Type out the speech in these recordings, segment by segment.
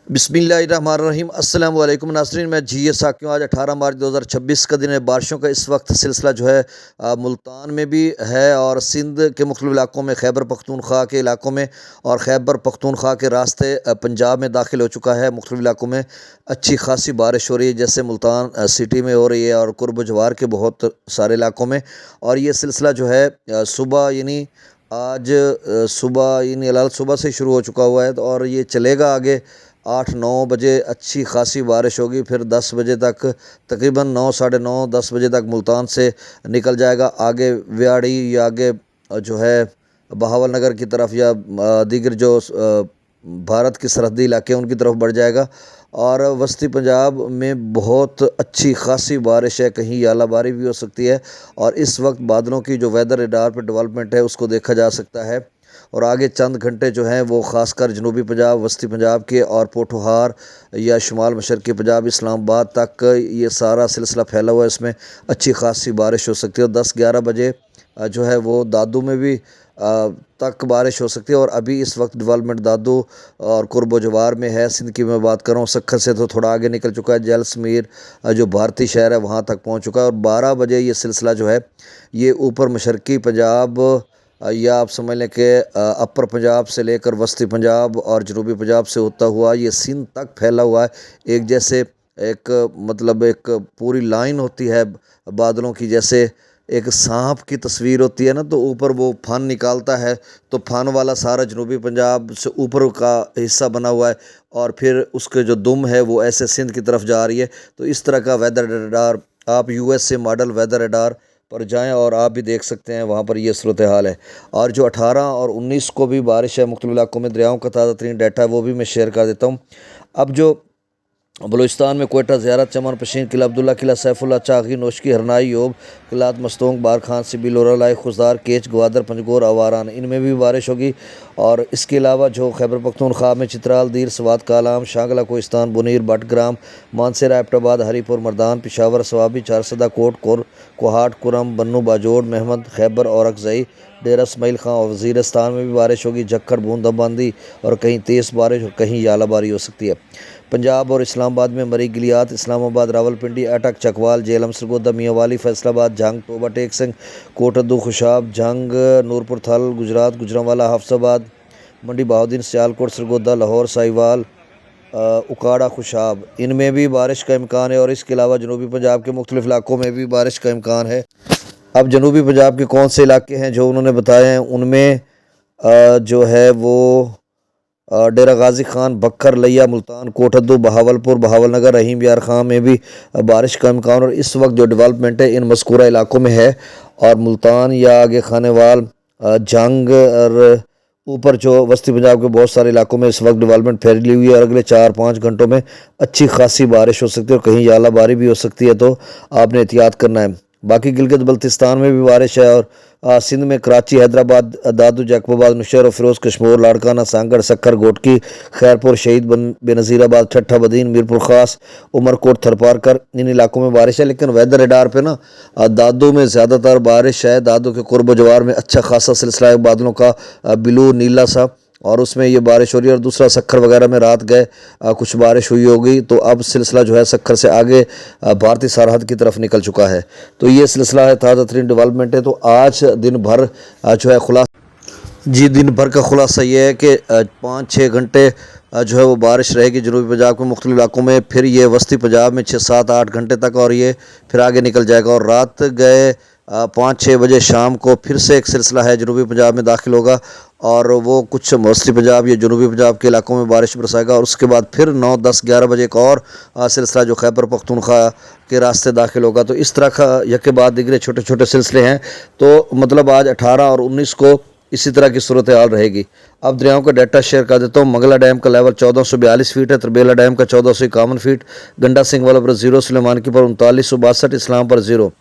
बिस्मिल्लाहिर्रहमानिर्रहीम। अस्सलाम वालेकुम नाज़रीन, मैं जी साकियों। आज 18 मार्च 2026 का दिन है। बारिशों का इस वक्त सिलसिला जो है मुल्तान में भी है और सिंध के मुख्तलिफ़ इलाकों में, खैबर पख्तूनख्वा के इलाकों में और खैबर पख्तूनख्वा के रास्ते पंजाब में दाखिल हो चुका है। मुख्तलिफ़ इलाकों में अच्छी खासी बारिश हो रही है, जैसे मुल्तान सिटी में हो रही है और कुर्ब जवार के बहुत सारे इलाकों में। और ये सिलसिला जो है सुबह यानी आज सुबह यानी सुबह से शुरू हो चुका हुआ है और ये चलेगा आगे 8-9 बजे अच्छी खासी बारिश होगी। फिर 10 बजे तक तकरीबन 9, साढ़े 9, 10 बजे तक मुल्तान से निकल जाएगा, आगे व्याड़ी या आगे जो है बहावल नगर की तरफ या दीगर जो भारत के सरहदी इलाके हैं उनकी तरफ बढ़ जाएगा। और वस्ती पंजाब में बहुत अच्छी खासी बारिश है, कहीं आलाबारी भी हो सकती है। और इस वक्त बादलों की जो वेदर रडार पर डेवलपमेंट है उसको देखा जा सकता है। और आगे चंद घंटे जो हैं वो ख़ासकर जनूबी पंजाब, वस्ती पंजाब के और पोठोहार या शुमाल मशरक़ी पंजाब, इस्लामाबाद तक ये सारा सिलसिला फैला हुआ है। इसमें अच्छी खासी बारिश हो सकती है। और 10-11 बजे जो है वो दादू में भी तक बारिश हो सकती है। और अभी इस वक्त डेवलपमेंट दादू और कुर्ब जवार में है। सिंध की मैं बात कर रहा हूँ, सक्खर से तो थोड़ा आगे निकल चुका है। जैसलमेर जो भारतीय शहर है वहाँ तक पहुँच चुका है। और 12 बजे ये सिलसिला जो है ये ऊपर मशरक़ी पंजाब या आप समझ लें कि अपर पंजाब से लेकर वस्ती पंजाब और जनूबी पंजाब से होता हुआ ये सिंध तक फैला हुआ है। एक जैसे एक मतलब एक पूरी लाइन होती है बादलों की, जैसे एक सांप की तस्वीर होती है ना, तो ऊपर वो फन निकालता है, तो फन वाला सारा जनूबी पंजाब से ऊपर का हिस्सा बना हुआ है और फिर उसके जो दुम है वो ऐसे सिंध की तरफ जा रही है। तो इस तरह का वेदर रडार आप USA मॉडल वेदर रडार पर जाएं और आप भी देख सकते हैं, वहाँ पर ये सूरत हाल है। और जो 18 और 19 को भी बारिश है मुख्तलिफ़ इलाकों में, दरियाओं का ताज़ा तरीन डाटा है वो भी मैं शेयर कर देता हूँ। अब जो बलूचिस्तान में कोयटा, ज़ियारत, चमन, पशीन, किला अब्दुल्ला, किला सैफुल्ला, चागी, नोशकी, हरनाई, योब, किलात मस्तोंग, बारखान, सिबी, लोरालाई, खुजदार, केच, ग्वादर, पंजगोर, आवारान, इनमें भी बारिश होगी। और इसके अलावा जो खैबर पख्तूनख्वा में चित्राल, दीर, सवात, कालाम, शांगला, कोहिस्तान, बुनीर, बटग्राम, मानसर, एबटाबाद, हरीपुर, मर्दान, पिशावर, सवाबी, चारसदा, कोहाट, कुरम, बन्नू, बाजोड़, महमद, खैबर और अकजई, डेरा इसमाइल खां और वज़ीरिस्तान में भी बारिश होगी। झक्खर, बूंदाबांदी और कहीं तेज़ बारिश और कहीं यालाबारी हो सकती है। पंजाब और इस्लामाबाद में मरी, गिलियात, इस्लामाबाद, रावलपिंडी, अटक, चकवाल, जेलम, सरगोदा, मियांवाली, फैसलाबाद, जंग, टोबा टेक सिंह, कोटद्दू, खुशाब, जंग, नूरपुर थल, गुजरात, गुजरांवाला, हफ्साबाद, मंडी बहाउद्दीन, सियालकोट, सरगोदा, लाहौर, साहिवाल, उकाड़ा, खुशाब, इनमें भी बारिश का इम्कान है। और इसके अलावा जनूबी पंजाब के मुख्तलिफ़ इलाकों में भी बारिश का इम्कान है। अब जनूबी पंजाब के कौन से इलाके हैं जो उन्होंने बताए हैं, उनमें जो है वो डेरा गाजी खान, बखर, लिया, मुल्तान, कोटद्दू, बहावलपुर, बहावल नगर, रहीम यार खां में भी बारिश का इम्कान। और इस वक्त जो डेवलपमेंट है इन मज़कूरा इलाकों में है। और मुल्तान या आगे खानेवाल, जंग और ऊपर जो वस्ती पंजाब के बहुत सारे इलाकों में इस वक्त डेवलपमेंट फैली हुई है। और अगले 4-5 घंटों में अच्छी खासी बारिश हो सकती है और कहीं यालाबारी भी हो सकती है, तो आपने एहतियात करना है। बाकी गिलगित बल्तिस्तान में भी बारिश है। और सिंध में कराची, हैदराबाद, दादू, जैकबाबाद, नुशहर और फिरोज़ कश्मीर, लाड़काना, सांगड़, सक्खर, गोटकी, खैरपुर, शहीद बेनज़ीराबाद, ठट्ठा बदीन, मीरपुर ख़ास, उमरकोट, थरपारकर, इन इलाकों में बारिश है। लेकिन वेदर रडार पे ना दादू में ज़्यादातर बारिश है। दादू के कुर्ब जवार में अच्छा खासा सिलसिला है बादलों का, ब्लू नीला सा, और उसमें ये बारिश हो रही है। और दूसरा सक्खर वगैरह में रात गए कुछ बारिश हुई होगी, तो अब सिलसिला जो है सक्खर से आगे भारतीय सरहद की तरफ निकल चुका है। तो ये सिलसिला है, ताज़ा तरीन डेवलपमेंट है। तो आज दिन भर जो है दिन भर का खुलासा ये है कि 5-6 घंटे जो है वो बारिश रहेगी जनूबी पंजाब के मुख्तलिफ़ इलाकों में। फिर ये वस्ती पंजाब में 6-7-8 घंटे तक, और ये फिर आगे निकल जाएगा। और रात गए 5-6 बजे शाम को फिर से एक सिलसिला है जनूबी पंजाब में दाखिल होगा और वो कुछ वस्ती पंजाब या जनूबी पंजाब के इलाकों में बारिश बरसाएगा। और उसके बाद फिर 9, 10, 11 बजे एक और सिलसिला जो खैबर पख्तूनख्वा के रास्ते दाखिल होगा। तो इस तरह का यके बाद दिगरे छोटे छोटे सिलसिले हैं। तो मतलब आज 18 और 19 को इसी तरह की सूरत हाल रहेगी। अब दरियाओं का डाटा शेयर कर देता हूँ। मंगला डैम का लेवल 1442 फीट है, तरबेला डैम का 1451 फीट, गंडा सिंह वाला पर 0, सुलेमान की पर 3962, इस्लाम पर 0,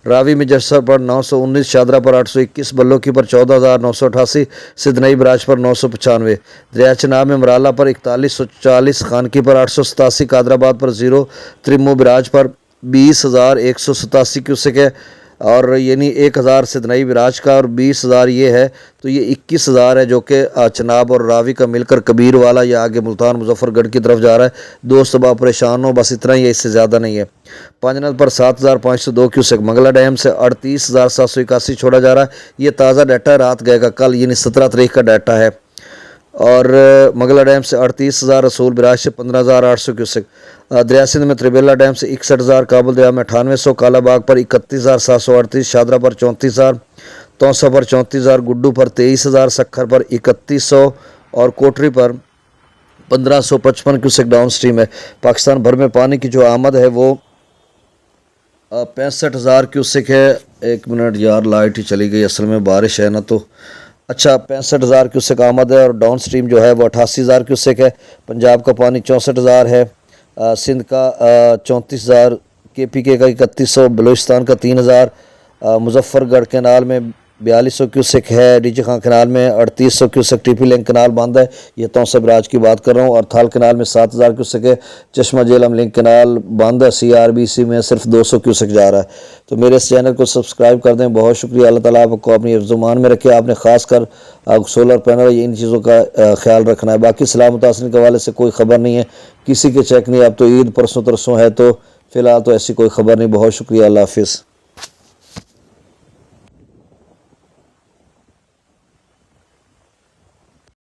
रावी में जस्सर पर 919, शादरा पर 821, बल्लो की पर 14,988, सिद्धनई बराज पर 995, दरिया चनाब में मराला पर 4140, खानकी पर 887, कादराबाद पर 0, त्रिमो बराज पर 20,187 क्यूसेक है, اور یعنی 1000 سے نئی براج کا اور 20,000 یہ ہے، تو یہ 21,000 ہے جو کہ چناب اور راوی کا مل کر کبیر والا یا آگے ملتان مظفر گڑھ کی طرف جا رہا ہے۔ دوست اب آپ پریشان ہو، بس اتنا ہی ہے، اس سے زیادہ نہیں ہے۔ پانجنل پر 7,502 کیوسک، منگلہ ڈیم سے 38,781 چھوڑا جا رہا ہے۔ یہ تازہ ڈیٹا ہے، رات گئے گا کل یعنی 17 تاریخ کا ڈیٹا ہے۔ اور منگلہ ڈیم سے 38,000، رسول براج سے 15,800 کیوسک، دریا سندھ میں تریبیلا ڈیم سے 61,000، کابل دریا میں 9800، کالا باغ پر 31,738، شادرہ پر 34,000، توسا پر 34,000، گڈو پر 23,000، سکھر پر 3100 اور کوٹری پر 1555 کیوسک ڈاؤن سٹریم ہے۔ پاکستان بھر میں پانی کی جو آمد ہے وہ 65,000 کیوسک ہے۔ ایک منٹ یار، لائٹ ہی چلی گئی، اصل میں بارش ہے نا، تو اچھا 65,000 کیوسک آمد ہے، اور ڈاؤن سٹریم جو ہے وہ 88,000 کیوسک ہے۔ پنجاب کا پانی 64,000 ہے، سندھ کا 34,000، KPK کا 3100، بلوچستان کا 3,000، مظفر گڑھ کینال میں 4200 کیوسک ہے، ڈی جی خان کینال میں 3800 cusecs, T P link canal بند ہے، یہ توسا براج کی بات کر رہا ہوں، اور تھال کینال میں 7,000 کیوسک ہے، چشمہ جہلم لنک کینال بند ہے، CRBC میں صرف 200 کیوسک جا رہا ہے۔ تو میرے اس چینل کو سبسکرائب کر دیں، بہت شکریہ۔ اللہ تعالیٰ آپ کو اپنی حفظ و امان میں رکھے۔ آپ نے خاص کر سولر پینل ان چیزوں کا خیال رکھنا ہے۔ باقی سلام متاثرین کے حوالے سے کوئی خبر نہیں ہے، کسی کے چیک نہیں، اب تو عید پرسوں ترسوں ہے، تو فی الحال تو ایسی کوئی خبر نہیں۔ بہت شکریہ، اللہ حافظ۔